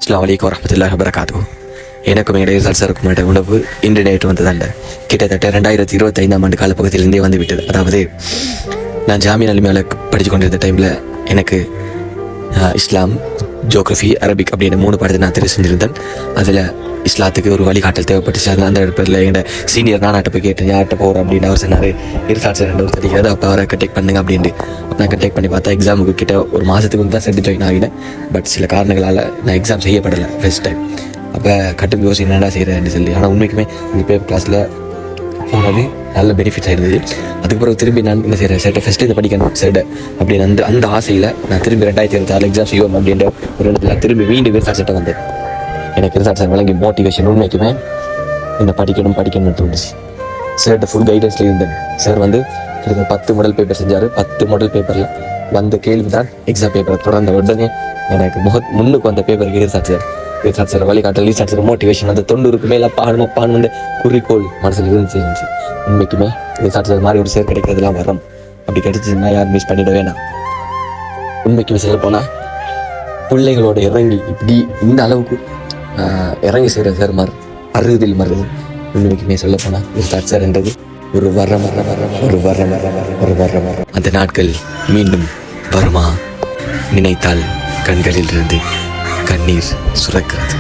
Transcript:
அஸ்ஸலாமு அலைக்கும் வரஹ்மத்துல்லாஹி வபரகாத்துஹு. எனக்கும் என்னுடைய சாருக்கு முன்னாடி உணவு இன்டர்நெட் வந்ததாண்ட கிட்டத்தட்ட 2025 காலப்பகுதியிலேருந்தே வந்து விட்டது. அதாவது நான் ஜாமியா அலிமியாவில் படித்து கொண்டிருந்த டைமில் எனக்கு இஸ்லாம், ஜியோகிரஃபி, அரபிக் அப்படின்னு 3 பாடத்தை நான் தெரிவு செஞ்சுருந்தேன். அதில் இஸ்லாத்துக்கு ஒரு வழிகாட்டல் தேவைப்பட்டுச்சு. அது அந்த இடத்துல எங்கள் சீனியர் நானாட்ட போய் கேட்டேன், யார்கிட்ட போகிறோம் அப்படின்னு. அவர் சொன்னார், இருசாட் சார் ஒரு தெரியாது, அப்போ அவரை கண்டெக்ட் பண்ணுங்க அப்படின்ட்டு. அப்போ நான் கண்டெக்ட் பண்ணி பார்த்தா எக்ஸாமுக்கு கிட்ட ஒரு மாதத்துக்கு வந்து தான் செட்டு ஜாயின் ஆகினேன். பட் சில காரணங்களால் நான் எக்ஸாம் செய்யப்படலை ஃபர்ஸ்ட் டைம். அப்போ கட்டும் யோசி என்னடா செய்கிறேன்னு சொல்லி. ஆனால் உண்மைக்குமே இந்த பேப்பர் கிளாஸில் போனது நல்ல பெனிஃபிட்ஸ் ஆகிருந்தது. அதுக்கப்புறம் திரும்பி நான் என்ன செய்கிறேன், செட்டை ஃபஸ்ட்டு இதை படிக்கணும் செட்டை அப்படின்னு அந்த ஆசையில் நான் திரும்பி 2026 எக்ஸாம் செய்வோம் அப்படின்ற ஒரு இடத்துல திரும்பி மீண்டும் ரிசார்ட் செட்டை வந்தேன். எனக்கு ரிசார்ட் சார் வழங்கி மோட்டிவேஷன் உண்மைக்குமே என்ன படிக்கணும்னு தோணுச்சு. சார்கிட்ட ஃபுல் கைடன்ஸில் இருந்தேன். சார் வந்து எனக்கு 10 மாடல் பேப்பர் செஞ்சார். 10 மாடல் பேப்பரில் வந்த கேள்வி தான் எக்ஸாம் பேப்பர். தொடர்ந்த உடனே எனக்கு முன்னுக்கு வந்த பேப்பருக்கு ரிசார்ட் சார் வழிகாட்டல், ரிசார்ட் சார் மோட்டிவேஷன், அந்த 90க்கு மேலே பாடணும் வந்து குறிக்கோள் மனசில் இருந்துச்சு. உண்மைக்குமே ரிசார்ட் சார் மாதிரி ஒரு சார் கிடைக்கிறதுலாம் வரும். அப்படி கிடைச்சிதுன்னா யாரும் மிஸ் பண்ணிட வேணாம். உண்மைக்குமே சொல்ல போனால் பிள்ளைகளோட இறங்கி இப்படி இந்த அளவுக்கு இறங்கி செய்கிற சார் மாதிரி அறுதில் மருது. உண்மைக்குமே சொல்ல போனால் ரிசார்ட் சார் என்றது ஒரு வரம். அந்த நாட்கள் மீண்டும் வருமா நினைத்தால் கண்களில் இருந்து கண்ணீர் சுரக்கிறது.